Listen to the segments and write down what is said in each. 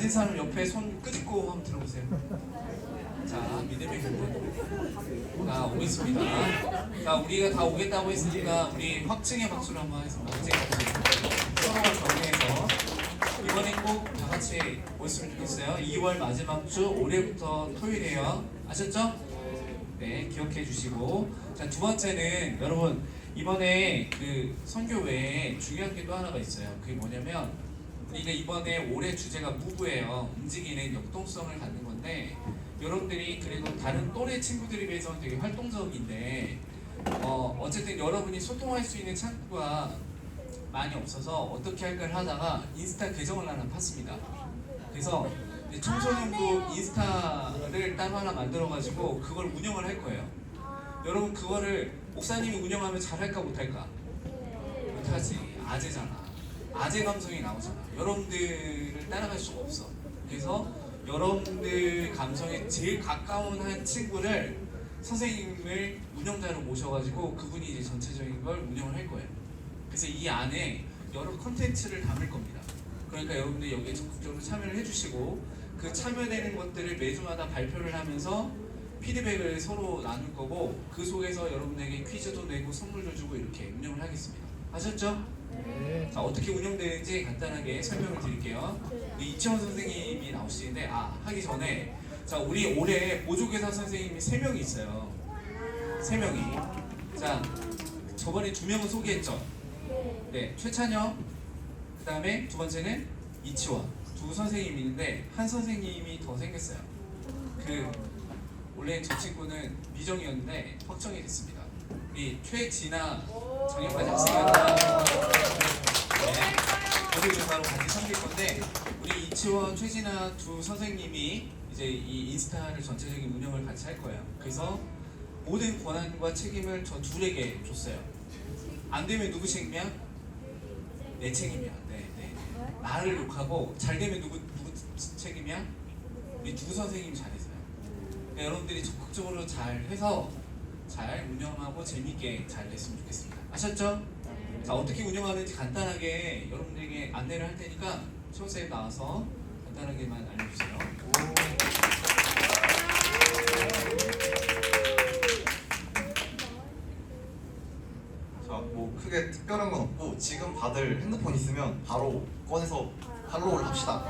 앉은 사람 옆에 손 끄집고 한번 들어보세요. 자, 믿음의 근본. 자, 오겠습니다. 자, 우리가 다 오겠다고 했으니까 우리 확증의 박수를 한번 하겠습니다. 서로가 격려해서 이번엔 꼭 다 같이 오셨으면 좋겠어요. 2월 마지막 주 올해부터 토요일이에요. 아셨죠? 네, 기억해 주시고. 자, 두 번째는 여러분 이번에 그 선교 외에 중요한 게 또 하나가 있어요. 그게 뭐냐면 우리가 이번에 올해 주제가 무브예요. 움직이는 역동성을 갖는 건데 여러분들이 그래도 다른 또래 친구들에 비해서는 되게 활동적인데 어쨌든 여러분이 소통할 수 있는 창구가 많이 없어서 어떻게 할까를 하다가 인스타 계정을 하나 팠습니다. 그래서 청소년부 인스타를 따로 하나 만들어가지고 그걸 운영을 할 거예요. 여러분 그거를 목사님이 운영하면 잘할까 못할까? 못하지. 아재잖아. 아재 감성이 나오잖아. 여러분들을 따라갈 수가 없어. 그래서 여러분들 감성에 제일 가까운 한 친구를 선생님을 운영자로 모셔가지고 그분이 이제 전체적인 걸 운영을 할 거예요. 그래서 이 안에 여러 컨텐츠를 담을 겁니다. 그러니까 여러분들 여기에 적극적으로 참여를 해주시고 그 참여되는 것들을 매주마다 발표를 하면서 피드백을 서로 나눌 거고 그 속에서 여러분에게 퀴즈도 내고 선물도 주고 이렇게 운영을 하겠습니다. 아셨죠? 네. 자, 어떻게 운영되는지 간단하게 설명을 드릴게요. 이치원 선생님이 나오시는데 하기 전에 자, 우리 올해 보조교사 선생님이 3명이 있어요. 3명이. 자, 저번에 2명은 소개했죠? 네, 최찬영, 그 다음에 두 번째는 이치원. 두 선생님이 있는데 한 선생님이 더 생겼어요. 원래 저 친구는 미정이었는데 확정이 됐습니다. 우리 최진아 정형과장 학생이었다. 네, 보조교사로 같이 섬길 건데 우리 이치원, 최진아 두 선생님이 이제 이 인스타를 전체적인 운영을 같이 할 거예요. 그래서 모든 권한과 책임을 저 둘에게 줬어요. 안 되면 누구 책임이야? 내 책임이야. 네. 나를 욕하고 잘 되면 누구 책임이야? 우리 두 선생님이 잘했어요. 그러니까 여러분들이 적극적으로 잘 해서 잘 운영하고 재밌게 잘 됐으면 좋겠습니다. 아셨죠? 자, 어떻게 운영하는지 간단하게 여러분들에게 안내를 할 테니까 최호쌤 나와서 간단하게만 알려주세요. 자, 뭐 크게 특별한 건 없고 지금 다들 핸드폰 있으면 바로 꺼내서 할로우를 합시다.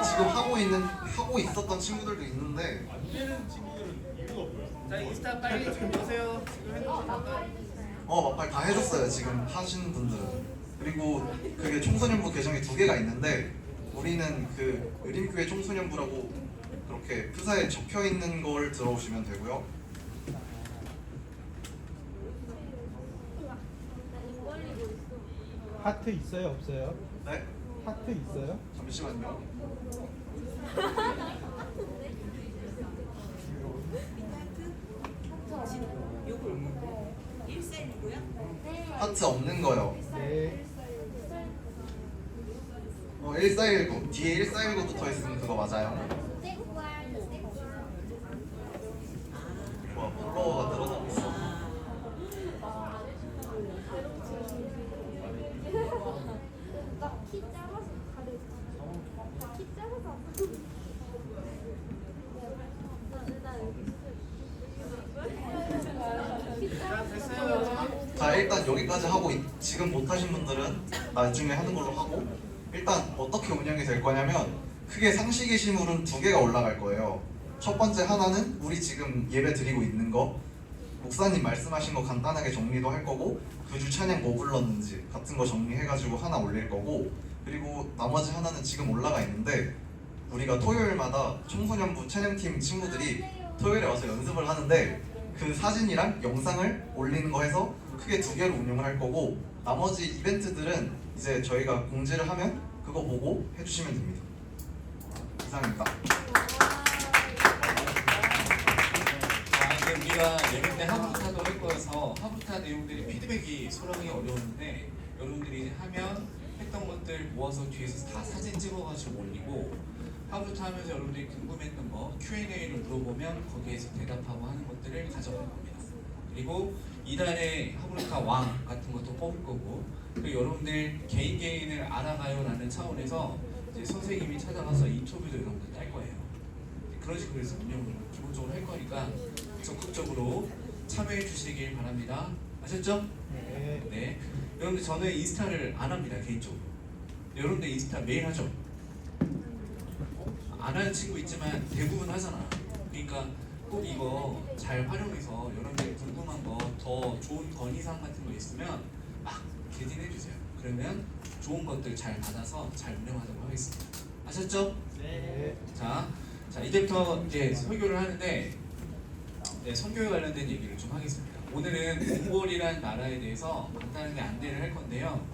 지금 하고 있었던 친구들도 있는데 안 되는 친구들은 이유가 뭐야? 자, 인스타 빨리 좀 보세요. 지금 핸드폰 잠깐. 막발 다 해줬어요. 지금 하시는 분들은. 그리고 그게 청소년부 계정이 2개가 있는데 우리는 그 의림교회 청소년부라고 그렇게 프사에 적혀 있는 걸 들어오시면 되고요. 하트 있어요, 없어요? 네? 하트 있어요? 잠시만요. 하트 없는 거요. 네. 1419 뒤에 1419 붙어 있으면 그거 맞아요. 좋아, 팔로워가 늘어나고 있어. 키 작아서 가려져. 키 작아서. 자, 일단 여기까지 하고 지금 못하신 분들은 나중에 하는 걸로 하고 일단 어떻게 운영이 될 거냐면 크게 상시 게시물은 2개가 올라갈 거예요. 첫 번째 하나는 우리 지금 예배 드리고 있는 거 목사님 말씀하신 거 간단하게 정리도 할 거고 그 주 찬양 뭐 불렀는지 같은 거 정리해가지고 하나 올릴 거고 그리고 나머지 하나는 지금 올라가 있는데 우리가 토요일마다 청소년부 찬양팀 친구들이 토요일에 와서 연습을 하는데 그 사진이랑 영상을 올리는 거 해서 크게 2개로 운영을 할 거고 나머지 이벤트들은 이제 저희가 공지를 하면 그거 보고 해주시면 됩니다. 이상입니다. 이제 우리가 예배 때 하부타도 할 거여서 하부타 내용들이 피드백이 소라하기 어려웠는데 여러분들이 이제 하면 했던 것들 모아서 뒤에서 다 사진 찍어가지고 올리고 하부타 하면서 여러분들이 궁금했던 거 Q&A를 물어보면 거기에서 대답하고 하는 것들을 가져갈 겁니다. 그리고 이달에 하부타 왕 같은 것도 뽑을 거고 그리고 여러분들 개인을 알아가요 라는 차원에서 이제 선생님이 찾아가서 인터뷰도 여러분들 딸 거예요. 그런 식으로 해서 운영을 기본적으로 할 거니까 적극적으로 참여해 주시길 바랍니다. 아셨죠? 네. 네. 여러분들 저는 인스타를 안 합니다 개인적으로. 여러분들 인스타 매일 하죠? 안 하는 친구 있지만 대부분 하잖아. 그러니까 꼭 이거 잘 활용해서 여러분들 궁금한 거 더 좋은 건의사항 같은 거 있으면 막 개진해 주세요. 그러면 좋은 것들 잘 받아서 잘 운영하도록 하겠습니다. 아셨죠? 네. 자 이제부터 이제 설교를 하는데 네, 선교에 관련된 얘기를 좀 하겠습니다. 오늘은 몽골이란 나라에 대해서 간단하게 안내를 할 건데요.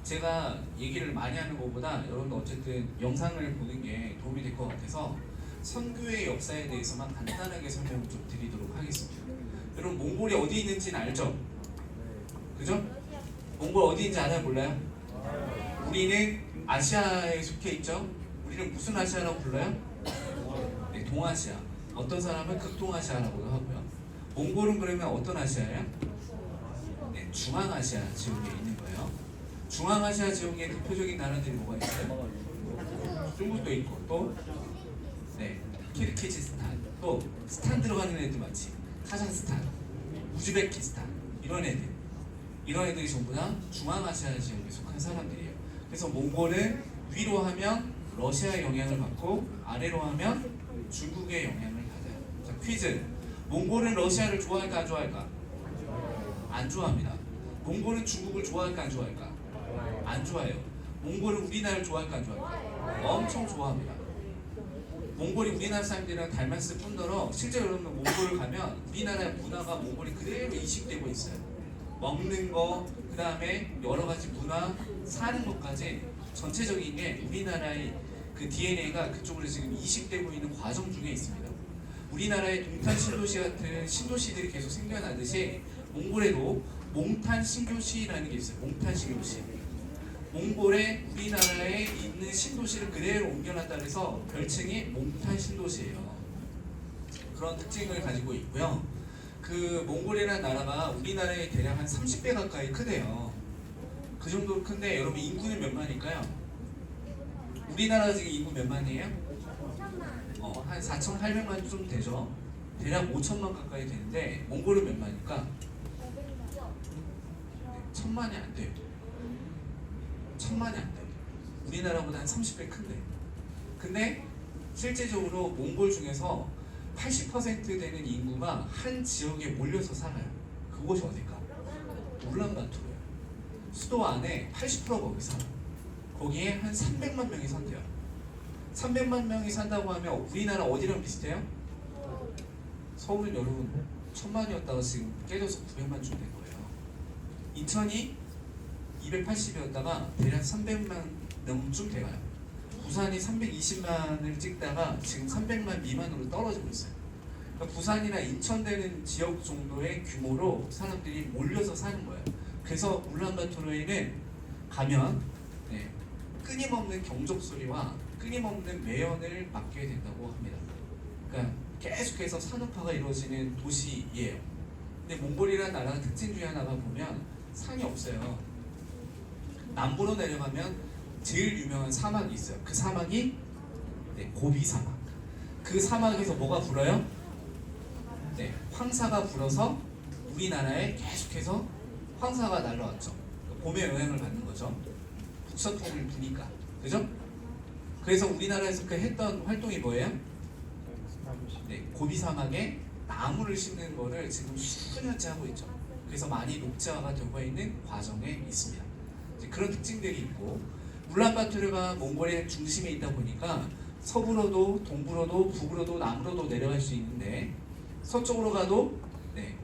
제가 얘기를 많이 하는 것보다 여러분들 어쨌든 영상을 보는 게 도움이 될 것 같아서 선교의 역사에 대해서만 간단하게 설명을 좀 드리도록 하겠습니다. 여러분 몽골이 어디 있는지는 알죠? 그죠? 몽골 어디 있는지 알아요? 몰라요? 우리는 아시아에 속해 있죠? 우리는 무슨 아시아라고 불러요? 네, 동아시아. 어떤 사람은 극동아시아라고도 하고요. 몽골은 그러면 어떤 아시아예요? 네, 중앙아시아 지역에 있는 거예요. 중앙아시아 지역의 대표적인 나라들이 뭐가 있어요? 중국도 있고 또 네, 키르기즈스탄, 또 스탄 들어가는 애들 많지. 카자흐스탄, 우즈베키스탄 이런 애들이 전부 다 중앙아시아 지역에 속한 사람들이에요. 그래서 몽골은 위로 하면 러시아의 영향을 받고 아래로 하면 중국의 영향을 받아요. 자, 퀴즈. 몽골은 러시아를 좋아할까 안 좋아할까? 안 좋아합니다. 몽골은 중국을 좋아할까 안 좋아할까? 안 좋아해요. 몽골은 우리나라를 좋아할까 안 좋아할까? 엄청 좋아합니다. 몽골이 우리나라 사람들이랑 닮았을 뿐더러 실제 여러분 몽골을 가면 우리나라의 문화가 몽골이 그대로 이식되고 있어요. 먹는 거, 그 다음에 여러 가지 문화, 사는 것까지 전체적인 게 우리나라의 그 DNA가 그쪽으로 지금 이식되고 있는 과정 중에 있습니다. 우리나라의 동탄 신도시 같은 신도시들이 계속 생겨나듯이 몽골에도 몽탄 신도시라는 게 있어요. 몽탄 신도시. 몽골에 우리나라에 있는 신도시를 그대로 옮겨놨다 그래서 별칭이 몽탄 신도시예요. 그런 특징을 가지고 있고요. 그 몽골이라는 나라가 우리나라의 대략 한 30배 가까이 크대요. 그 정도로 큰데 여러분 인구는 몇 만일까요? 우리나라가 지금 인구 몇 만이에요? 한 4,800만 좀 되죠. 대략 5천만 가까이 되는데 몽골은 몇 만일까? 1,000만이 안 돼요. 1,000만이 안 돼요. 우리나라보다 한 30배 큰데. 근데 실제적으로 몽골 중에서 80% 되는 인구가 한 지역에 몰려서 살아요. 그곳이 어딜까? 울란바토르예요. 수도 안에 80%가 거기 살아. 거기에 한 300만 명이 산대요. 300만 명이 산다고 하면 우리나라 어디랑 비슷해요? 서울은 여러분 1,000만이었다가 지금 깨져서 900만 좀 된 거예요. 인천이 280이었다가 대략 300만 명쯤 돼가요. 부산이 320만을 찍다가 지금 300만 미만으로 떨어지고 있어요. 그러니까 부산이나 인천 되는 지역 정도의 규모로 사람들이 몰려서 사는 거예요. 그래서 울란바토르에는 가면 네, 끊임없는 경적 소리와 끊임없는 매연을 맡게 된다고 합니다. 그러니까 계속해서 산업화가 이루어지는 도시예요. 근데 몽골이라는 나라의 특징 중에 하나가 보면 산이 없어요. 남부로 내려가면 제일 유명한 사막이 있어요. 그 사막이 네, 고비 사막. 그 사막에서 뭐가 불어요? 네, 황사가 불어서 우리나라에 계속해서 황사가 날라왔죠. 봄의 영향을 받는 거죠. 북서풍을 부니까, 그죠? 그래서 우리나라에서 그 했던 활동이 뭐예요? 네, 고비 사막에 나무를 심는 거를 지금 수년째 하고 있죠. 그래서 많이 녹지화가 되고 있는 과정에 있습니다. 이제 그런 특징들이 있고, 울란바토르가 몽골의 중심에 있다 보니까 서부로도 동부로도 북으로도 남으로도 내려갈 수 있는데 서쪽으로 가도 네,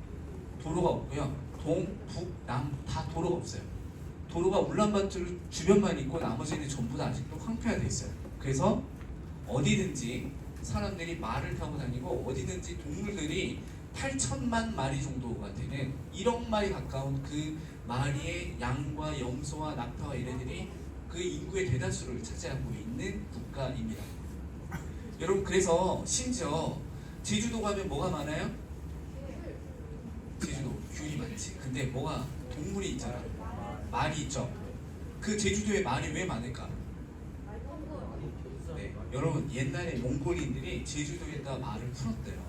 도로가 없고요. 동, 북, 남 다 도로가 없어요. 도로가 울란바토르 주변만 있고 나머지는 전부 다 아직도 황폐화되어 있어요. 그래서 어디든지 사람들이 말을 타고 다니고 어디든지 동물들이 8천만 마리 정도가 되는 1억 마리 가까운 그 마리의 양과 염소와 낙타와 이래들이 그 인구의 대다수를 차지하고 있는 국가입니다. 여러분 그래서 심지어 제주도 가면 뭐가 많아요? 제주도 귤이 많지. 근데 뭐가 동물이 있잖아. 말이 있죠. 그 제주도에 말이 왜 많을까? 여러분 옛날에 몽골인들이 제주도에다 말을 풀었대요.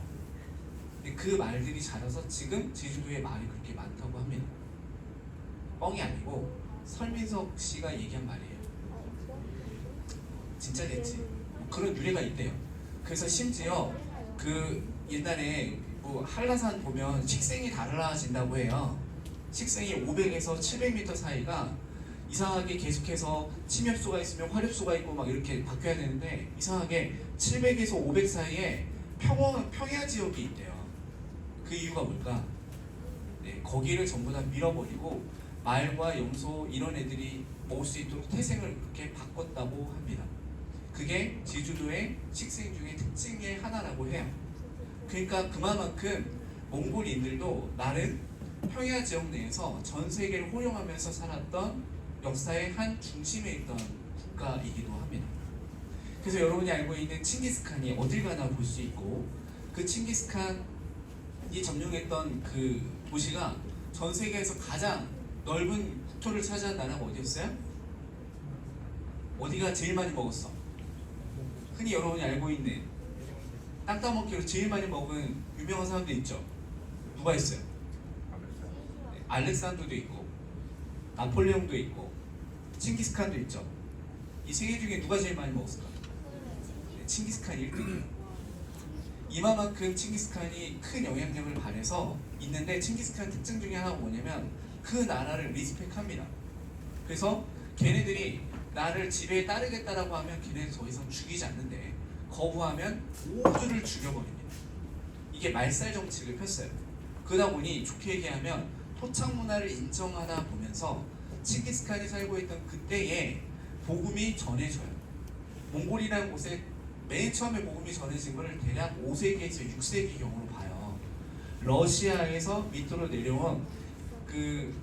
근데 그 말들이 자라서 지금 제주도에 말이 그렇게 많다고 합니다. 뻥이 아니고 설민석 씨가 얘기한 말이에요. 진짜겠지. 그런 유래가 있대요. 그래서 심지어 그 옛날에 뭐 한라산 보면 식생이 달라진다고 해요. 식생이 500에서 700m 사이가 이상하게 계속해서 침엽수가 있으면 화렵수가 있고 막 이렇게 바뀌어야 되는데 이상하게 700에서 500 사이에 평야 지역이 있대요. 그 이유가 뭘까? 네, 거기를 전부 다 밀어버리고 말과 염소 이런 애들이 먹을 수 있도록 태생을 그렇게 바꿨다고 합니다. 그게 제주도의 식생 중의 특징의 하나라고 해요. 그러니까 그만큼 몽골인들도 나름 평야 지역 내에서 전 세계를 호령하면서 살았던 역사의 한 중심에 있던 국가이기도 합니다. 그래서 여러분이 알고 있는 칭기스칸이 어딜 가나 볼 수 있고 그 칭기스칸이 점령했던 그 도시가 전 세계에서 가장 넓은 국토를 차지한 나라가 어디였어요? 어디가 제일 많이 먹었어? 흔히 여러분이 알고 있는 땅 따먹기로 제일 많이 먹은 유명한 사람도 있죠. 누가 있어요? 네, 알렉산더도 있고 나폴레옹도 있고 칭기스칸도 있죠. 이 세 개 중에 누가 제일 많이 먹었을까? 네, 칭기스칸이 1등이에요. 이만큼 칭기스칸이 큰 영향력을 발해서 있는데 칭기스칸 특징 중에 하나가 뭐냐면 그 나라를 리스펙합니다. 그래서 걔네들이 나를 지배에 따르겠다라고 하면 걔네들 더 이상 죽이지 않는데 거부하면 모두를 죽여버립니다. 이게 말살 정책을 폈어요. 그러다 보니 좋게 얘기하면 토착 문화를 인정하다 보면서 칭기스칸이 살고 있던 그때에 복음이 전해져요. 몽골이라는 곳에 맨 처음에 복음이 전해진 것을 대략 5세기에서 6세기경으로 봐요. 러시아에서 밑으로 내려온 그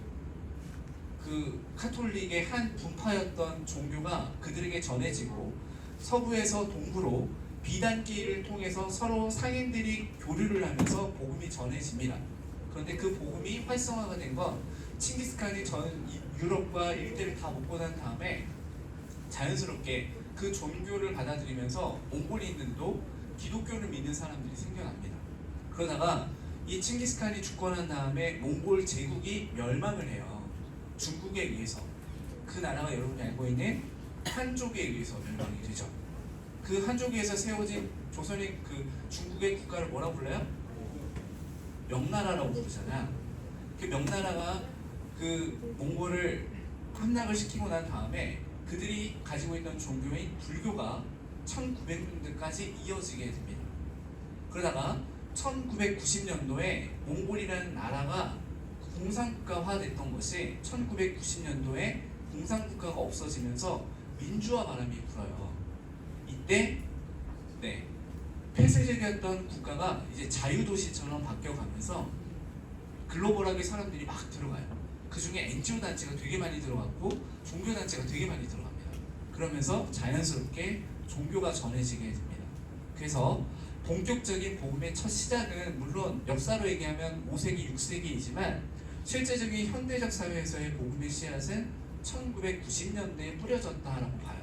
카톨릭의 한 분파였던 종교가 그들에게 전해지고 서부에서 동부로 비단길을 통해서 서로 상인들이 교류를 하면서 복음이 전해집니다. 그런데 그 복음이 활성화가 된 건 칭기스칸이 전 유럽과 일대를 다 먹고 난 다음에 자연스럽게 그 종교를 받아들이면서 몽골인들도 기독교를 믿는 사람들이 생겨납니다. 그러다가 이 칭기스칸이 죽고 난 다음에 몽골 제국이 멸망을 해요. 중국에 의해서. 그 나라가 여러분이 알고 있는 한족에 의해서 멸망이 되죠. 그 한족에 의해서 세워진 조선의 그 중국의 국가를 뭐라고 불러요? 명나라라고 부르잖아. 그 명나라가 그 몽골을 함락을 시키고 난 다음에 그들이 가지고 있던 종교인 불교가 1900년대까지 이어지게 됩니다. 그러다가 1990년도에 몽골이라는 나라가 공산국가화 됐던 것이 1990년도에 공산국가가 없어지면서 민주화 바람이 불어요. 이때 폐쇄적이었던 국가가 이제 자유도시처럼 바뀌어가면서 글로벌하게 사람들이 막 들어가요. 그 중에 NGO 단체가 되게 많이 들어갔고 종교 단체가 되게 많이 들어갑니다. 그러면서 자연스럽게 종교가 전해지게 됩니다. 그래서 본격적인 복음의 첫 시작은 물론 역사로 얘기하면 5세기, 6세기이지만 실제적인 현대적 사회에서의 복음의 씨앗은 1990년대에 뿌려졌다라고 봐요.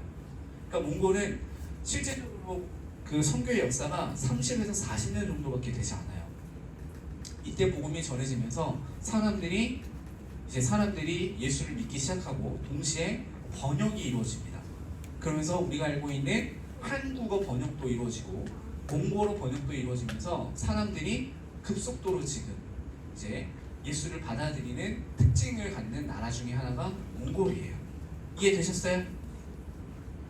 그러니까 몽골은 실제적으로 그 선교의 역사가 30에서 40년 정도밖에 되지 않아요. 이때 복음이 전해지면서 사람들이 예수를 믿기 시작하고 동시에 번역이 이루어집니다. 그러면서 우리가 알고 있는 한국어 번역도 이루어지고 몽골어 번역도 이루어지면서 사람들이 급속도로 지금 이제 예수를 받아들이는 특징을 갖는 나라 중에 하나가 몽골이에요. 이해되셨어요?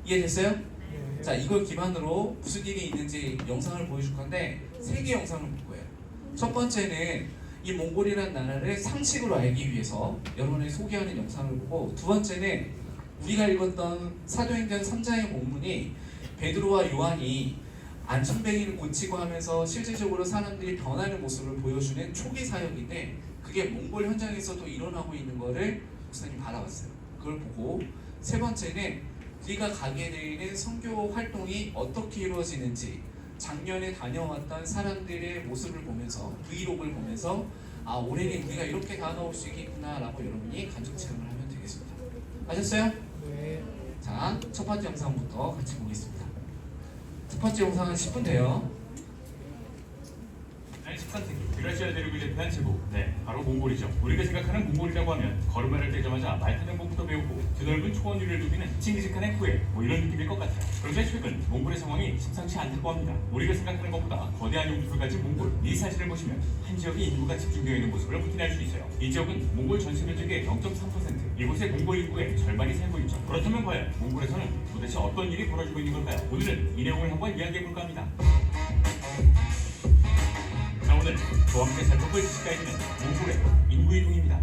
이해됐어요? 네. 자, 이걸 기반으로 무슨 일이 있는지 영상을 보여줄 건데 3개 영상을 볼 거예요. 첫 번째는 이 몽골이라는 나라를 상식으로 알기 위해서 여러분을 소개하는 영상을 보고, 두 번째는 우리가 읽었던 사도행전 3장의 본문이 베드로와 요한이 안전뱅이를 고치고 하면서 실질적으로 사람들이 변하는 모습을 보여주는 초기 사역인데 그게 몽골 현장에서도 일어나고 있는 거를 목사님 받아봤어요. 그걸 보고 세 번째는 우리가 가게 되는 선교 활동이 어떻게 이루어지는지 작년에 다녀왔던 사람들의 모습을 보면서 브이로그를 보면서 아, 올해는 우리가 이렇게 다가올 수 있겠구나 라고 여러분이 감정 체험을 하면 되겠습니다. 아셨어요? 네. 자, 첫 번째 영상부터 같이 보겠습니다. 첫 번째 영상은 10분 돼요. 13세기 유라시아 대륙을 대표한 제국, 바로 몽골이죠. 우리가 생각하는 몽골이라고 하면 걸음마를 떼자마자 말 타는 법부터 배우고 드넓은 초원 위를 누비는 칭기즈칸의 후예, 이런 느낌일 것 같아요. 그런데 최근 몽골의 상황이 심상치 않다고 합니다. 우리가 생각하는 것보다 거대한 용토를 가진 몽골, 이 사진을 보시면 한 지역의 인구가 집중되어 있는 모습을 확인할 수 있어요. 이 지역은 몽골 전체 면적의 0.3%, 이곳에 몽골 인구의 절반이 살고 있죠. 그렇다면 과연 몽골에서는 도대체 어떤 일이 벌어지고 있는 걸까요? 오늘은 이 내용을 한번 이야기해볼까 합니다. 자, 오늘 저와 함께 살펴볼 지식가이드는 몽골의 인구이동입니다.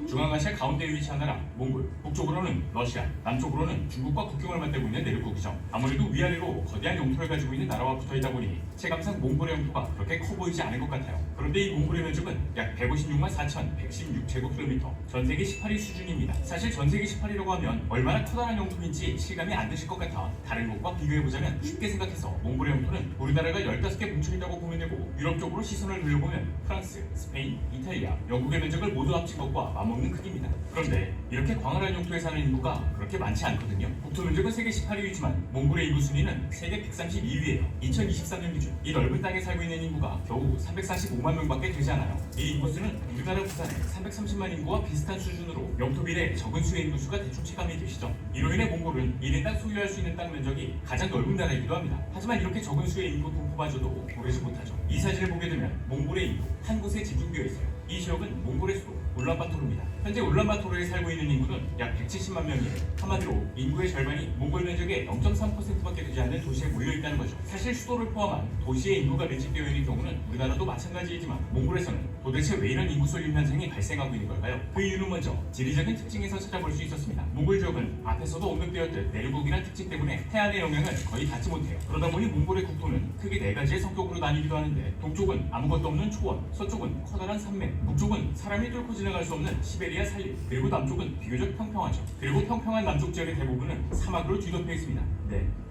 중앙아시아 가운데에 위치한 나라 몽골, 북쪽으로는 러시아, 남쪽으로는 중국과 국경을 맞대고 있는 내륙국이죠. 아무래도 위아래로 거대한 영토를 가지고 있는 나라와 붙어있다 보니 체감상 몽골의 영토가 그렇게 커 보이지 않을 것 같아요. 그런데 이 몽골의 면적은 약 156만 4,116제곱킬로미터, 전세계 18위 수준입니다. 사실 전세계 18위라고 하면 얼마나 커다란 영토인지 실감이 안 드실 것 같아 다른 곳과 비교해보자면 쉽게 생각해서 몽골의 영토는 우리나라가 15개 뭉쳐있다고 보면 되고, 유럽 쪽으로 시선을 돌려보면 프랑스, 스페인, 이탈리아, 영국의 면적을 모두 합친 것과 맞먹는 크기입니다. 그런데 이렇게 광활한 영토에 사는 인구가 그렇게 많지 않거든요. 국토 면적은 세계 18위이지만 몽골의 인구 순위는 세계 132위예요. 2023년 기준 이 넓은 땅에 살고 있는 인구가 겨우 345만 명밖에 되지 않아요. 이 인구 수는 우리나라 부산의 330만 인구와 비슷한 수준으로 영토 비례 적은 수의 인구 수가 대충 체감이 되시죠. 이로 인해 몽골은 1인당 소유할 수 있는 땅 면적이 가장 넓은 나라이기도 합니다. 하지만 이렇게 적은 수의 인구 분포마저도 고르지 못하죠. 이 사진을 보게 되면 몽골의 인구 한 곳에 집중되어 있어요. 이 지역은 몽골의 수도 울란바토르입니다. 현재 울란바토르에 살고 있는 인구는 약 170만 명이에요. 한마디로 인구의 절반이 몽골 면적의 0.3%밖에 되지 않는 도시에 모여있다는 거죠. 사실 수도를 포함한 도시의 인구가 밀집되어 있는 경우는 우리나라도 마찬가지이지만 몽골에서는 도대체 왜 이런 인구 쏠림 현상이 발생하고 있는 걸까요? 그 이유는 먼저 지리적인 특징에서 찾아볼 수 있었습니다. 몽골 지역은 앞에서도 언급되었듯 내륙국이란 특징 때문에 해안의 영향을 거의 닿지 못해요. 그러다 보니 몽골의 국토는 크게 4가지의 성격으로 나뉘기도 하는데, 동쪽은 아무것도 없는 초원, 서쪽은 커다란 산맥, 북쪽은 사람이 뚫고 지나갈 수 없는 시베리아 산림, 그리고 남쪽은 비교적 평평하죠. 그리고 평평한 남쪽 지역의 대부분은 사막으로 뒤덮여 있습니다.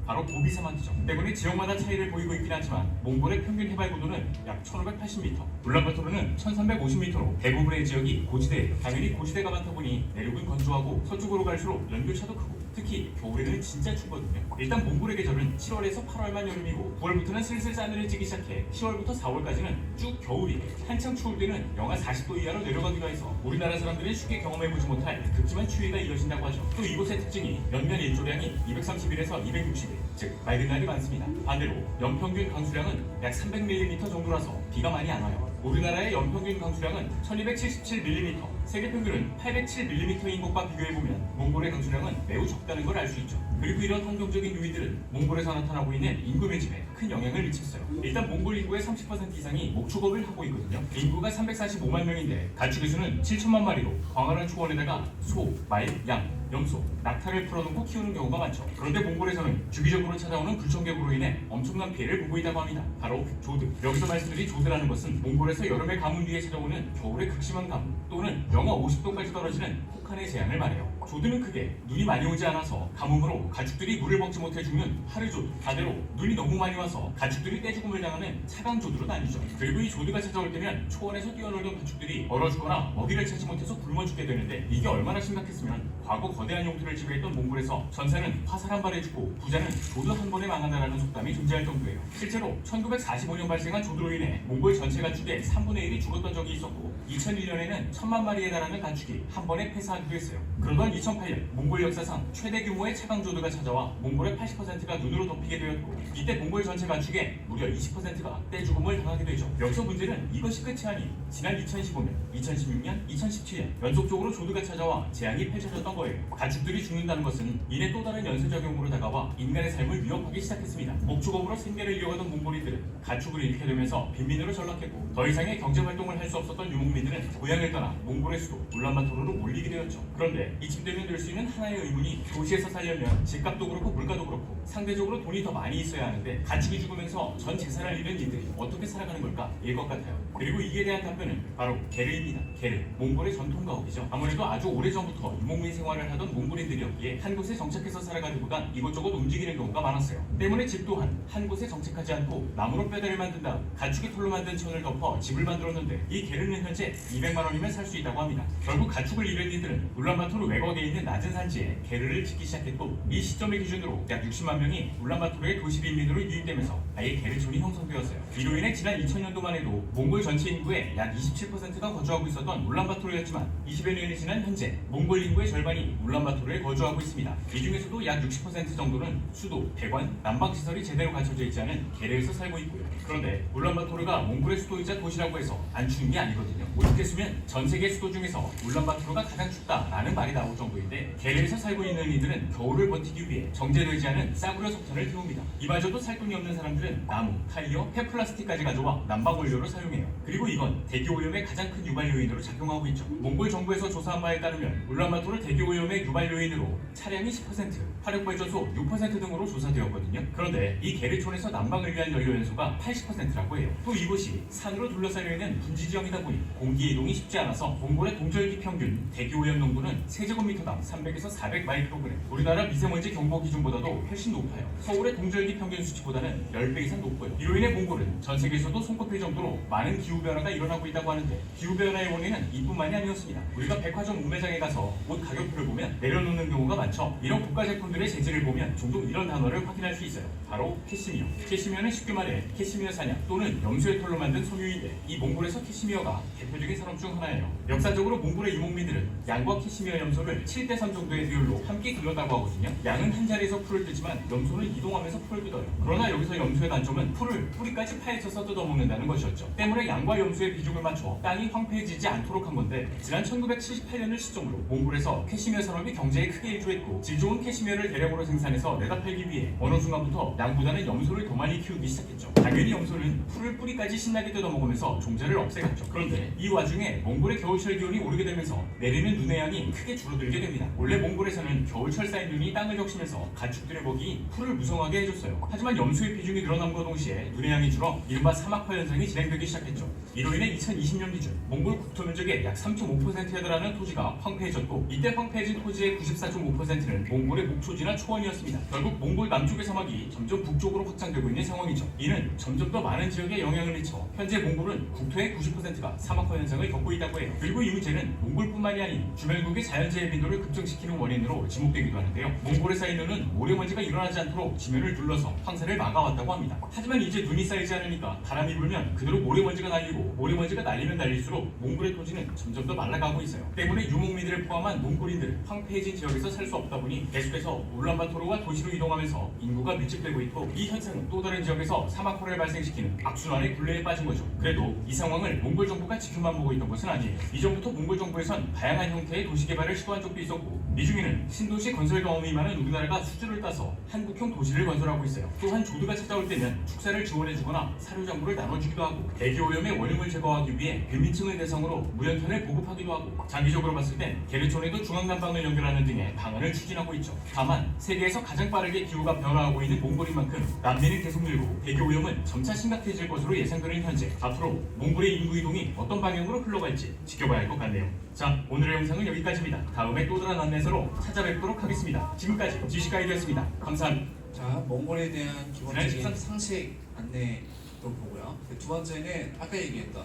바로 고비 사막이죠. 때문에 지역마다 차이를 보이고 있긴 하지만 몽골의 평균 해발 고도는 약 1580m, 울란바토르는 1350m로 대부분의 지역이 고지대예요. 당연히 고지대가 많다 보니 내륙은 건조하고 서쪽으로 갈수록 연교차도 크고 특히 겨울에는 진짜 춥거든요. 일단 몽골의 계절은 7월에서 8월만 여름이고 9월부터는 슬슬 싸늘해지기 시작해 10월부터 4월까지는 쭉 겨울이에요. 한창 추울 때는 영하 40도 이하로 내려가기도 해서 우리나라 사람들이 쉽게 경험해보지 못할 극심한 추위가 이어진다고 하죠. 또 이곳의 특징이 연면 일조량이 231에서 260일, 즉 맑은 날이 많습니다. 반대로 연평균 강수량은 약 300mm 정도라서 비가 많이 안 와요. 우리나라의 연평균 강수량은 1277mm, 세계 평균은 807mm인 것과 비교해보면 몽골의 강수량은 매우 적다는 걸 알 수 있죠. 그리고 이런 환경적인 요인들은 몽골에서 나타나고 있는 인구 밀집에 큰 영향을 미쳤어요. 일단 몽골 인구의 30% 이상이 목축업을 하고 있거든요. 인구가 345만 명인데 가축의 수는 7천만 마리로 광활한 초원에다가 소, 말, 양, 염소, 낙타를 풀어놓고 키우는 경우가 많죠. 그런데 몽골에서는 주기적으로 찾아오는 불청객으로 인해 엄청난 피해를 보고 있다고 합니다. 바로 조드. 여기서 말씀드린 조드라는 것은 몽골에서 여름의 가뭄 뒤에 찾아오는 겨울의 극심한 가뭄 또는 영하 50도까지 떨어지는 혹한의 재앙을 말해요. 조드는 크게 눈이 많이 오지 않아서 가뭄으로 가축들이 물을 먹지 못해 죽는 하르조드, 반대로 눈이 너무 많이 와서 가축들이 떼죽음을 당하는 차강조드로 나뉘죠. 그리고 이 조드가 찾아올 때면 초원에서 뛰어놀던 가축들이 얼어 죽거나 먹이를 찾지 못해서 굶어 죽게 되는데, 이게 얼마나 심각했으면 과거 거대한 영토를 지배했던 몽골에서 전사는 화살 한 발에 죽고 부자는 조드 한 번에 망한다라는 속담이 존재할 정도예요. 실제로 1945년 발생한 조드로 인해 몽골 전체 가축의 3분의 1이 죽었던 적이 있었고 2001년에는 1000만 마리에 달하는 가축이 한 번에 폐사하기도 했어요. 그러던 2008년 몽골 역사상 최대 규모의 차강조드가 찾아와 몽골의 80%가 눈으로 덮이게 되었고, 이때 몽골 전체 가축의 무려 20%가 떼죽음을 당하게 되죠. 여기서 문제는 이것이 끝이 아닌 지난 2015년, 2016년, 2017년 연속적으로 조드가 찾아와 재앙이 펼쳐졌던 거예요. 가축들이 죽는다는 것은 이내 또 다른 연쇄작용으로 다가와 인간의 삶을 위협하기 시작했습니다. 목축업으로 생계를 이어가던 몽골인들은 가축을 잃게 되면서 빈민으로 전락했고, 더 이상의 경제활동을 할 수 없었던 유목민들은 고향을 떠나 몽골의 수도 울란바토르로 몰리게 되었죠. 그런데 이쯤 되면 들 수 있는 하나의 의문이, 도시에서 살려면 집값도 그렇고 물가도 그렇고 상대적으로 돈이 더 많이 있어야 하는데 가축이 죽으면서 전 재산을 잃은 이들이 어떻게 살아가는 걸까? 일 것 같아요. 그리고 이에 대한 답변은 바로 게르입니다. 게르, 몽골의 전통 가옥이죠. 아무래도 아주 오래전부터 유목민 생활을 하던 몽골인들이었기에 한 곳에 정착해서 살아가기보단 이곳저곳 움직이는 경우가 많았어요. 때문에 집 또한 한 곳에 정착하지 않고 나무로 뼈대를 만든 다음 가축의 털로 만든 천을 덮어 집을 만들었는데, 이 게르는 현재 200만 원이면 살 수 있다고 합니다. 결국 가축을 잃은 이들은 울란바토르 외곽 내버게 있는 낮은 산지에 게르를 짓기 시작했고 이 시점을 기준으로 약 60만 명이 울란바토르의 도시 빈민으로 유입되면서 아예 게르촌이 형성되었어요. 이로 인해 지난 2000년도만 해도 몽골 전체 인구의 약 27%가 거주하고 있었던 울란바토르였지만 20여 년이 지난 현재 몽골 인구의 절반이 울란바토르에 거주하고 있습니다. 이 중에서도 약 60% 정도는 수도, 배관, 난방시설이 제대로 갖춰져 있지 않은 게르에서 살고 있고요. 그런데 울란바토르가 몽골의 수도이자 도시라고 해서 안 추운 게 아니거든요. 오죽 했으면 전 세계 수도 중에서 울란바토르가 가장 춥다라는 말이 나올 정도인데 게르에서 살고 있는 이들은 겨울을 버티기 위해 정제되지 않은 싸구려 석탄을 태웁니다. 이마저도 살 돈이 없는 사람들은 나무, 타이어, 폐플라스틱까지 가져와 난방 원료로 사용해요. 그리고 이건 대기오염의 가장 큰 유발 요인으로 작용하고 있죠. 몽골 정부에서 조사한 바에 따르면 울란바토르 대기오염의 유발 요인으로 차량이 10%, 화력발전소 6% 등으로 조사되었거든요. 그런데 이 게르촌에서 난방을 위한 연료 연소가 80%라고 해요. 또 이곳이 산으로 둘러싸여 있는 분지 지형이다 보니 공기 이동이 쉽지 않아서 몽골의 동절기 평균 대기오염 농도는 세제곱미터당 300에서 400 마이크로그램. 우리나라 미세먼지 경보 기준보다도 훨씬 높아요. 서울의 동절기 평균 수치보다는 10배 이상 높고요. 이로 인해 몽골은 전 세계에서도 손꼽힐 정도로 많은 기후변화가 일어나고 있다고 하는데 기후변화의 원인은 이뿐만이 아니었습니다. 우리가 백화점 우매장에 가서 옷 가격표를 보면 내려놓는 경우가 많죠. 이런 고가 제품들의 재질을 보면 종종 이런 단어를 확인할 수 있어요. 바로 캐시미어. 캐시미어는 쉽게 말해 캐시미어 사냥 또는 염소의 털로 만든 섬유인데 이 몽골에서 캐시미어가 대표적인 산업 중 하나예요. 역사적으로 몽골의 유목민들은 양과 캐시미어 염소를 7대3 정도의 비율로 함께 길렀다고 하거든요. 양은 한 자리에서 풀을 뜯지만 염소는 이동하면서 풀을 뜯어요. 그러나 여기서 염소의 단점은 풀을 뿌리까지 파헤쳐서 뜯어먹는다는 것이었죠. 때문에 양과 염소의 비중을 맞춰 땅이 황폐해지지 않도록 한 건데 지난 1978년을 시점으로 몽골에서 캐시미어 산업이 경제에 크게 일조했고 질 좋은 캐시미어를 대량으로 생산해서 내다 팔기 위해 어느 순간부터 양보다는 염소를 더 많이 키우기 시작했죠. 당연히 염소는 풀을 뿌리까지 신나게 뜯어먹으면서 종자를 없애갔죠. 그런데 이 와중에 몽골의 겨울철 기온이 오르게 되면서 내리는 눈의 양이 크게 줄어들게 됩니다. 원래 몽골에서는 겨울철 쌓인 눈이 땅을 적시면서 가축들의 먹이 풀을 무성하게 해줬어요. 하지만 염소의 비중이 늘어남과 동시에 눈의 양이 줄어 이른바 사막화 현상이 진행되기 시작했죠. 이로 인해 2020년 기준 몽골 국토 면적의 약 3.5%에 달하는 토지가 황폐해졌고 이때 황폐해진 토지의 94.5%는 몽골의 목초지나 초원이었습니다. 결국 몽골 남쪽의 사막이 점점 북쪽으로 확장되고 있는 상황이죠. 이는 점점 더 많은 지역에 영향을 미쳐 현재 몽골은 국토의 90%가 사막화 현상을 겪고 있다고 해요. 그리고 이 문제는 몽골뿐만이 아닌 주변국의 자연재해 빈도를 급증시키는 원인으로 지목되기도 하는데요. 몽골에 쌓인 눈은 모래먼지가 일어나지 않도록 지면을 둘러서 황사를 막아왔다고 합니다. 하지만 이제 눈이 쌓이지 않으니까 바람이 불면 그대로 모래먼지가 날리고 모래먼지가 날리면 날릴수록 몽골의 토지는 점점 더 말라가고 있어요. 때문에 유목민들을 포함한 몽골인들은 황폐해진 지역에서 살 수 없다 보니 계속해서 울란바토르와 도시로 이동하면서 인구가 밀집되고 있고 이 현상은 또 다른 지역에서 사막화를 발생시키는 악순환의 굴레에 빠진 거죠. 그래도 이 상황을 몽골 정부가 지켜만 보고 있던 것은 아니에요. 이전부터 몽골 정부에선 다양한 형태의 도시 개발을 시도한 적도 있었고 이 중에는 신도시 건설 경험이 많은 우리나라가 수주를 따서 한국형 도시를 건설하고 있어요. 또한 조드가 찾아올 때면 축사를 지원해주거나 사료장부를 나눠주기도 하고 대기오염의 원흉을 제거하기 위해 빈민층을 대상으로 무연탄을 보급하기도 하고 장기적으로 봤을 땐 게르촌에도 중앙난방을 연결하는 등의 방안을 추진하고 있죠. 다만 세계에서 가장 빠르게 기후가 변화하고 있는 몽골인 만큼 난민은 계속 늘고 대기오염은 점차 심각해질 것으로 예상되는 현재 앞으로 몽골의 인구 이동이 어떤 방향으로 흘러갈지 지켜봐야 할 것 같네요. 자, 오늘의 영상은 여기까지입니다. 다음에 또 다른 안내서로 찾아뵙도록 하겠습니다. 지금까지 지시가이드였습니다. 감사합니다. 자, 몽골에 대한 기본적인 상식 안내도 보고요. 두 번째는 아까 얘기했던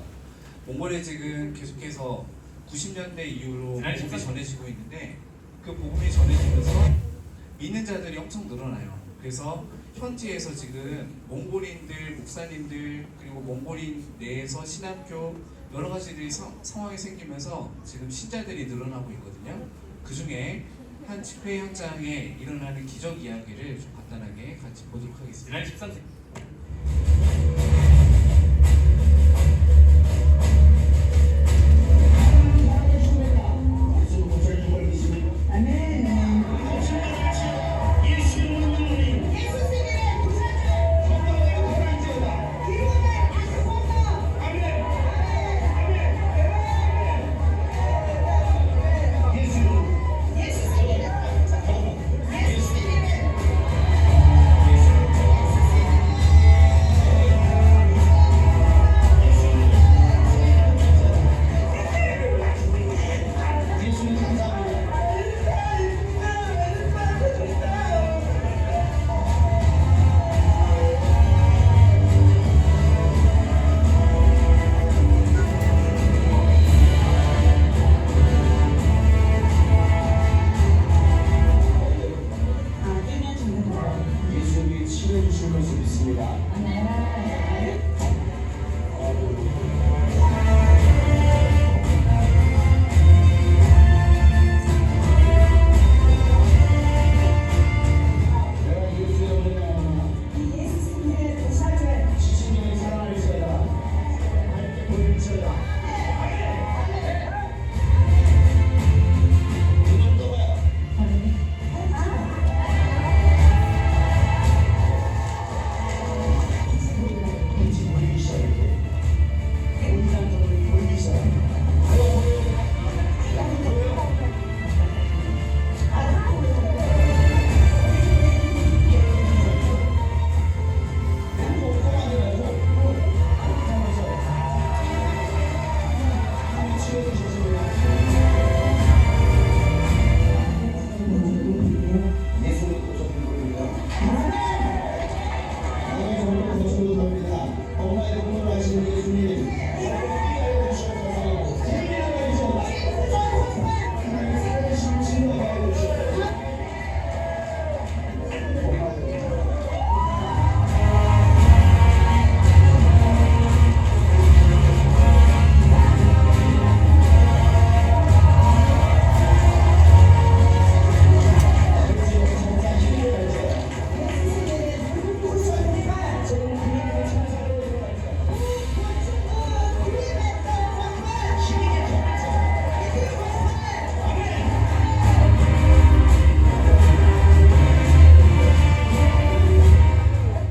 몽골에 지금 계속해서 90년대 이후로 복음이 전해지고 있는데 그 복음이 전해지면서 믿는 자들이 엄청 늘어나요. 그래서 현지에서 지금 몽골인들, 목사님들 그리고 몽골인 내에서 신학교 여러 가지들이 상황이 생기면서 지금 신자들이 늘어나고 있거든요. 그 중에 한 집회 현장에 일어나는 기적 이야기를 좀 간단하게 같이 보도록 하겠습니다. 지난 13세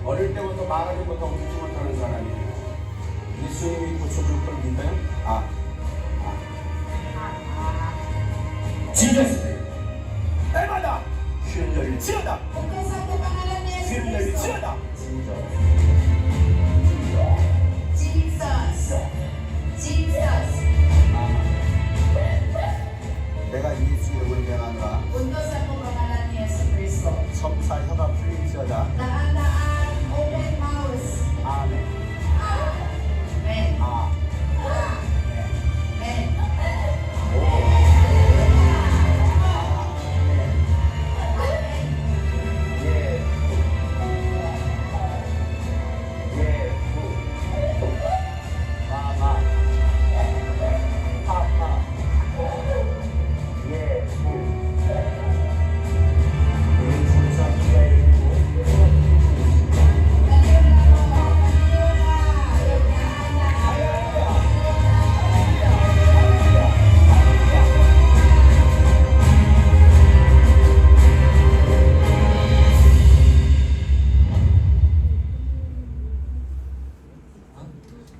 어릴 때부터 말하지 못하고 듣지 못하는 사람이에요. 예수님이 고쳐줄 걸 믿어요? 지저스 때마다 균열이 치러다 균열이 치러다 내가 예수의 이름을 명하노라 섭사 혀가 풀릴지어다 아멘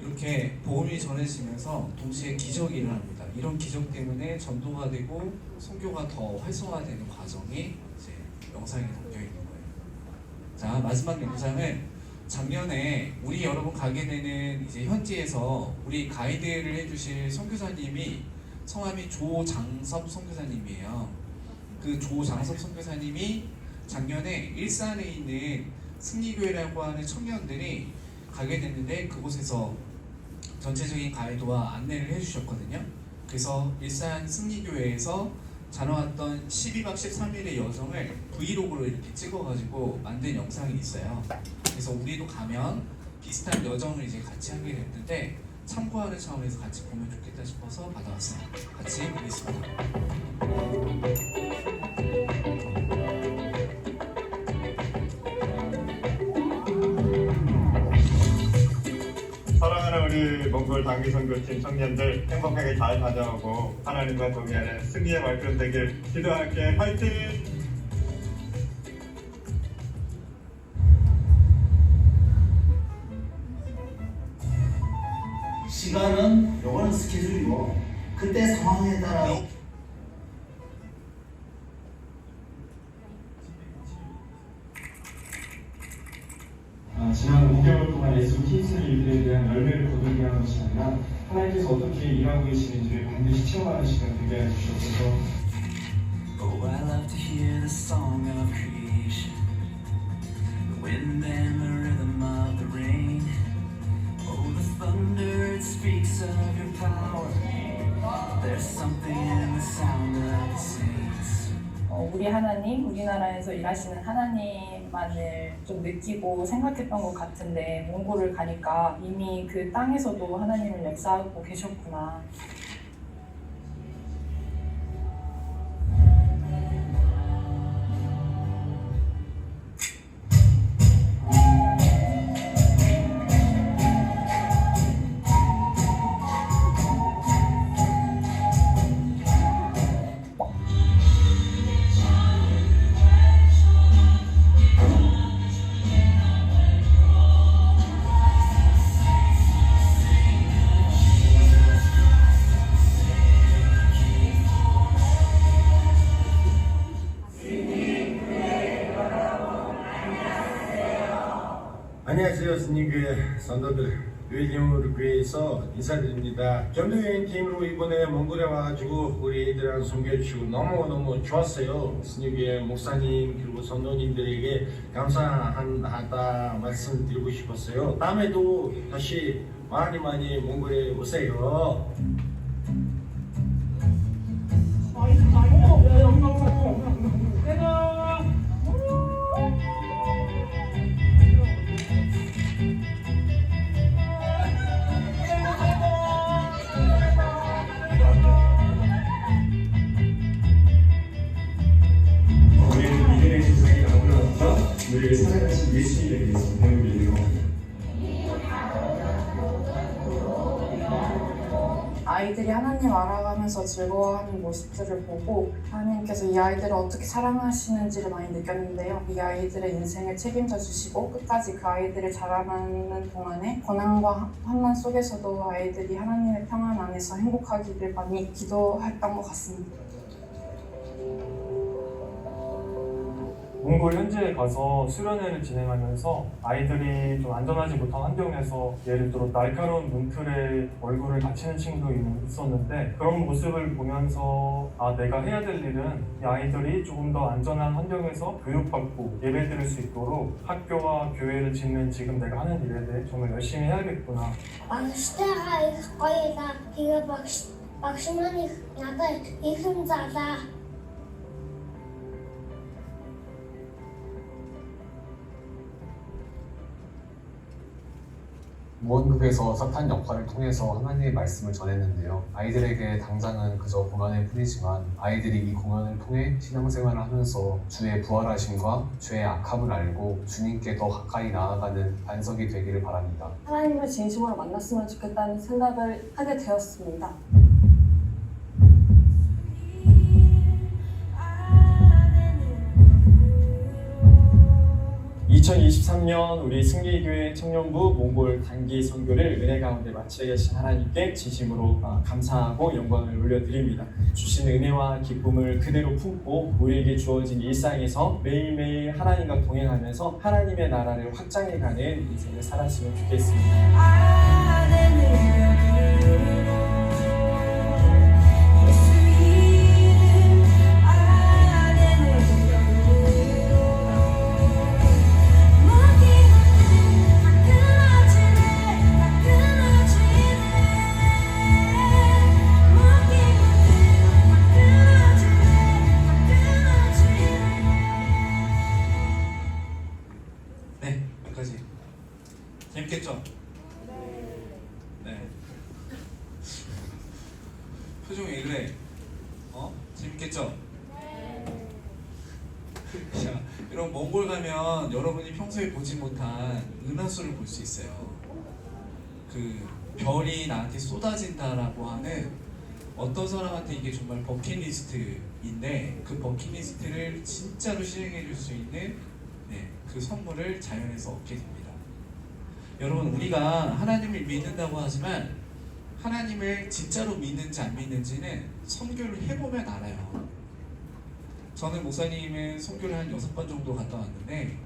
이렇게 복음이 전해지면서 동시에 기적이 일어납니다. 이런 기적 때문에 전도가 되고 선교가 더 활성화되는 과정이 이제 영상에 담겨 있는 거예요. 자, 마지막 영상은 작년에 우리 여러분 가게 되는 이제 현지에서 우리 가이드를 해주실 선교사님이 성함이 조장섭 선교사님이에요. 그 조장섭 선교사님이 작년에 일산에 있는 승리교회라고 하는 청년들이 가게 됐는데 그곳에서 전체적인 가이드와 안내를 해주셨거든요. 그래서 일산 승리교회에서 자라왔던 12박 13일의 여정을 브이로그로 이렇게 찍어가지고 만든 영상이 있어요. 그래서 우리도 가면 비슷한 여정을 이제 같이 하게 됐는데 참고하는 차원에서 같이 보면 좋겠다 싶어서 받아왔어요. 같이 보겠습니다. 사랑하는 우리 몽골 단기선교팀 청년들 행복하게 잘 다녀오고 하나님과 동의하는 승리의 말씀 되길 기도할게. 화이팅! 시간은 요거는 스케줄이고 그때 상황에 따라 지난 5개월 동안 예수 힘쓰는 일들에 대한 열매를 거두게 하는 것이 아니라 하나님께서 어떻게 일하고 계시는지를 반드시 체험하는 시간 되게 해주셔서 Oh, I love to hear the song of creation, the wind and the rhythm of the rain. Oh, the thunder, it speaks of your power. There's something in the sound of the saints. Oh, 우리 하나님, 우리나라에서 일하시는 하나님만을 좀 느끼고 생각했던 것 같은데 몽골을 가니까 이미 그 땅에서도 하나님을 역사하고 계셨구나. 안녕하세요. 스님교회 성도들, 윌리엄 교회에서 인사드립니다. 전도여행팀으로 이번에 몽골에 와가지고 우리 애들이랑 섬겨주시고 너무너무 좋았어요. 스님교회 목사님 그리고 성도님들에게 감사하다 말씀드리고 싶었어요. 다음에도 다시 많이 몽골에 오세요. 우리는 믿음의 세상에 아무나 우리를 살아가신 예수님에 대해서 배우게 되고 아이들이 하나님 알아가면서 즐거워하는 모습들을 보고 하나님께서 이 아이들을 어떻게 사랑하시는지를 많이 느꼈는데요. 이 아이들의 인생을 책임져 주시고 끝까지 그 아이들을 자라나는 동안에 고난과 환난 속에서도 아이들이 하나님의 평안 안에서 행복하기를 많이 기도했던 것 같습니다. 몽골 현지에 가서 수련회를 진행하면서 아이들이 좀 안전하지 못한 환경에서 예를 들어 날카로운 문틀에 얼굴을 다치는 친구도 있었는데 그런 모습을 보면서 내가 해야 될 일은 이 아이들이 조금 더 안전한 환경에서 교육받고 예배드릴 수 있도록 학교와 교회를 짓는 지금 내가 하는 일에 대해 정말 열심히 해야겠구나. Багштай их гоё да. Тэгээ багш маань их надад ихэн залаа. 무언극에서 사탄 역할을 통해서 하나님의 말씀을 전했는데요. 아이들에게 당장은 그저 공연일 뿐이지만 아이들이 이 공연을 통해 신앙생활을 하면서 주의 부활하심과 죄의 악함을 알고 주님께 더 가까이 나아가는 반석이 되기를 바랍니다. 하나님을 진심으로 만났으면 좋겠다는 생각을 하게 되었습니다. 2023년 우리 승리교회 청년부 몽골 단기 선교를 은혜 가운데 마치게 계신 하나님께 진심으로 감사하고 영광을 올려드립니다. 주신 은혜와 기쁨을 그대로 품고 우리에게 주어진 일상에서 매일매일 하나님과 동행하면서 하나님의 나라를 확장해가는 인생을 살았으면 좋겠습니다. 네, 여기까지. 재밌겠죠? 네. 표정이 왜 그래? 재밌겠죠? 자, 여러분 몽골 가면 여러분이 평소에 보지 못한 은하수를 볼 수 있어요. 그 별이 나한테 쏟아진다라고 하는 어떤 사람한테 이게 정말 버킷리스트인데 그 버킷리스트를 진짜로 실행해 줄 수 있는 그 선물을 자연에서 얻게 됩니다. 여러분 우리가 하나님을 믿는다고 하지만 하나님을 진짜로 믿는지 안 믿는지는 선교를 해보면 알아요. 저는 목사님은 선교를 한 6번 정도 갔다 왔는데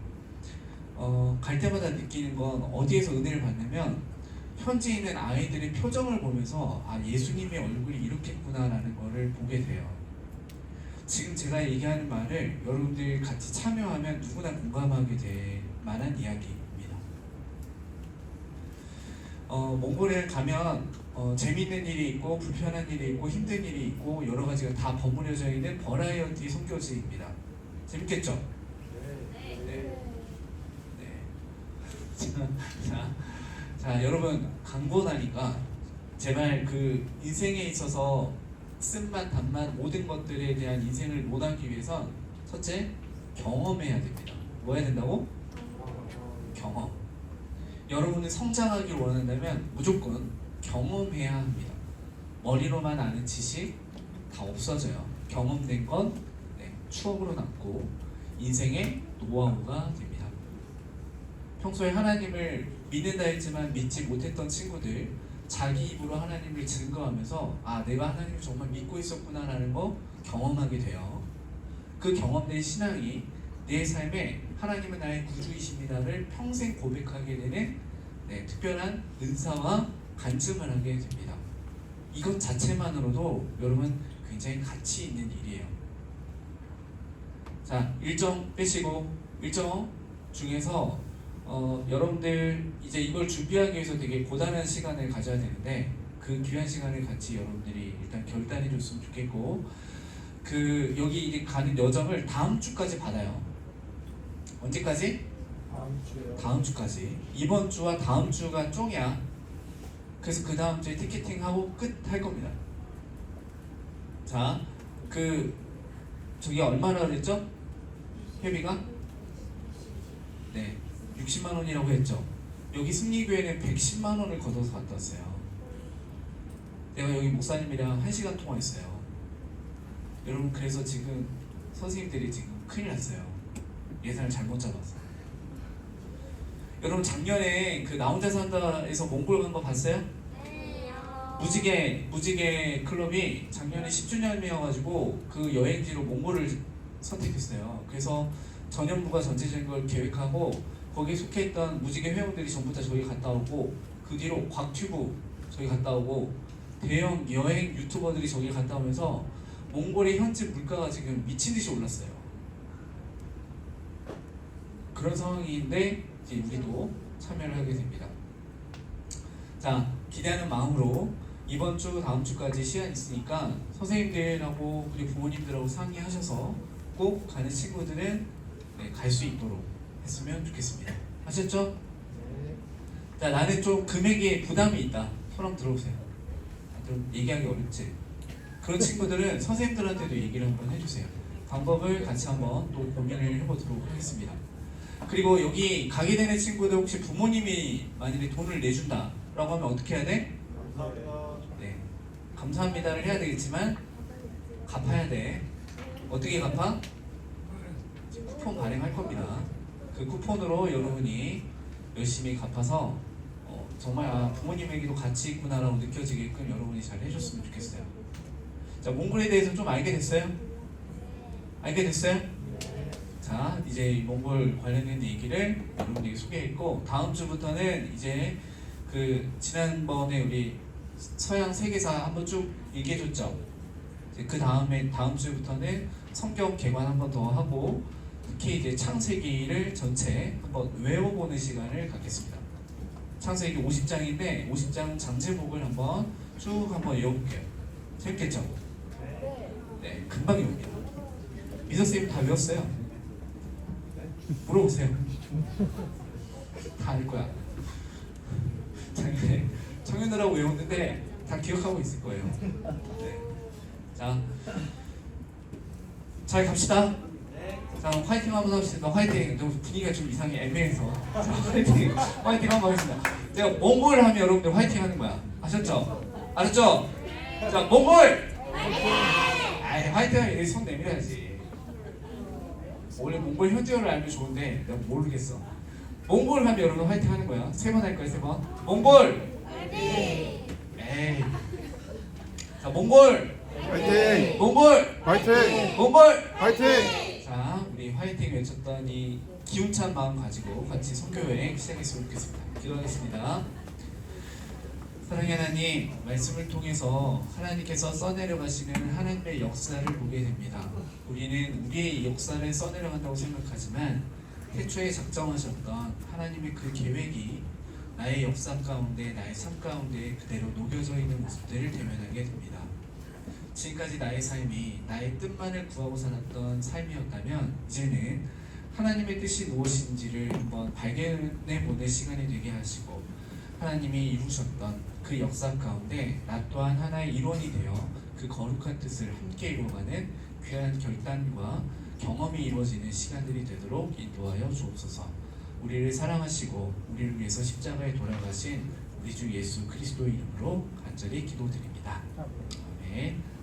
갈 때마다 느끼는 건 어디에서 은혜를 받냐면 현지에 있는 아이들의 표정을 보면서 예수님의 얼굴이 이렇겠구나 라는 거를 보게 돼요. 지금 제가 얘기하는 말을 여러분들이 같이 참여하면 누구나 공감하게 될 만한 이야기입니다. 몽골에 가면 재밌는 일이 있고 불편한 일이 있고 힘든 일이 있고 여러 가지가 다 버무려져 있는 버라이어티 선교지입니다. 재밌겠죠? 네. 자, 여러분 강권하니까 제발 그 인생에 있어서 쓴맛, 단맛 모든 것들에 대한 인생을 논하기 위해선 첫째 경험해야 됩니다. 뭐 해야 된다고? 경험. 여러분이 성장하길 원한다면 무조건 경험해야 합니다. 머리로만 아는 지식 다 없어져요. 경험된 건 추억으로 남고 인생의 노하우가 됩니다. 평소에 하나님을 믿는다 했지만 믿지 못했던 친구들 자기 입으로 하나님을 증거하면서 아 내가 하나님을 정말 믿고 있었구나 라는 거 경험하게 돼요. 그 경험된 신앙이 내 삶에 하나님은 나의 구주이십니다를 평생 고백하게 되는 특별한 은사와 간증을 하게 됩니다. 이것 자체만으로도 여러분 굉장히 가치 있는 일이에요. 자, 일정 빼시고 일정 중에서 여러분들 이제 이걸 준비하기 위해서 되게 고단한 시간을 가져야 되는데 그 귀한 시간을 같이 여러분들이 일단 결단해 줬으면 좋겠고 그 여기 이제 가는 여정을 다음 주까지 받아요. 언제까지? 다음 주요. 다음 주까지. 이번 주와 다음 주가 쫑이야. 그래서 그 다음 주에 티켓팅하고 끝 할 겁니다. 자, 그 저기 얼마나 그랬죠? 회비가? 네, 60만 원이라고 했죠. 여기 승리교회는 110만 원을 걷어서 갔다 왔어요. 내가 여기 목사님이랑 1시간 통화했어요. 여러분 그래서 지금 선생님들이 지금 큰일 났어요. 예산을 잘못 잡았어요. 여러분 작년에 그 나 혼자 산다에서 몽골 간 거 봤어요? 무지개 클럽이 작년에 10주년이어가지고 그 여행지로 몽골을 선택했어요. 그래서 전현무가 전체적인 걸 계획하고 거기에 속해있던 무지개 회원들이 전부 다 저기 갔다 오고 그 뒤로 곽튜브 저기 갔다 오고 대형 여행 유튜버들이 저기 갔다 오면서 몽골의 현지 물가가 지금 미친듯이 올랐어요. 그런 상황인데 이제 우리도 참여를 하게 됩니다. 자, 기대하는 마음으로 이번 주 다음 주까지 시간 있으니까 선생님들하고 그리고 부모님들하고 상의하셔서 꼭 가는 친구들은 갈 수 있도록 했으면 좋겠습니다. 아셨죠? 자, 나는 좀 금액에 부담이 있다. 손 한번 들어보세요. 좀 얘기하기 어렵지? 그런 친구들은 선생님들한테도 얘기를 한번 해주세요. 방법을 같이 한번 또 고민을 해보도록 하겠습니다. 그리고 여기 가게 되는 친구들 혹시 부모님이 만약에 돈을 내준다 라고 하면 어떻게 해야 돼? 네, 감사합니다를 해야 되겠지만 갚아야 돼. 어떻게 갚아? 쿠폰 발행할 겁니다. 그 쿠폰으로 여러분이 열심히 갚아서 정말 아, 부모님에게도 가치 있구나 라고 느껴지게끔 여러분이 잘 해줬으면 좋겠어요. 자, 몽골에 대해서 좀 알게 됐어요? 알게 됐어요? 자, 이제 몽골 관련된 얘기를 여러분에게 소개했고 다음 주부터는 이제 그 지난번에 우리 서양 세계사 한번 쭉 얘기해줬죠. 그 다음에 다음 주부터는 성경 개관 한번 더 하고 특히 이제 창세기를 전체 한번 외워보는 시간을 갖겠습니다. 창세기 50장인데 50장 장제목을 한번 쭉 한번 외워볼게요. 재밌겠죠? 네, 금방 외웁니다. 미서쌤 다 외웠어요. 물어보세요. 다 알 거야. 작년에 청년들하고 외웠는데 다 기억하고 있을 거예요. 네. 자, 잘 갑시다. 자, 화이팅 한번 합시다. 화이팅. 좀 분위기가 좀 이상해 애매해서. 자, 화이팅. 화이팅 한번 하겠습니다. 제가 몽골 하면 여러분들 화이팅 하는 거야. 아셨죠? 알았죠? 자, 몽골. 아이, 화이팅 하면 손 내밀어야지. 원래 몽골 현지어를 알면 좋은데 내가 모르겠어. 몽골 하면 여러분 화이팅 하는 거야. 3번 할 거야, 3번. 몽골. 화이팅. 에이. 자, 몽골. 화이팅. 몽골. 화이팅. 몽골. 화이팅. 자, 우리 화이팅 외쳤던 이 기운찬 마음 가지고 같이 선교 여행 시작했으면 좋겠습니다. 기도하겠습니다. 사랑의 하나님, 말씀을 통해서 하나님께서 써내려가시는 하나님의 역사를 보게 됩니다. 우리는 우리의 역사를 써내려간다고 생각하지만 태초에 작정하셨던 하나님의 그 계획이 나의 역사 가운데, 나의 삶 가운데 그대로 녹여져 있는 모습들을 대면하게 됩니다. 지금까지 나의 삶이 나의 뜻만을 구하고 살았던 삶이었다면 이제는 하나님의 뜻이 무엇인지를 한번 발견해 보는 시간이 되게 하시고 하나님이 이루셨던 그 역사 가운데 나 또한 하나의 일원이 되어 그 거룩한 뜻을 함께 이루어가는 귀한 결단과 경험이 이루어지는 시간들이 되도록 인도하여 주옵소서. 우리를 사랑하시고 우리를 위해서 십자가에 돌아가신 우리 주 예수 그리스도의 이름으로 간절히 기도드립니다. 아멘.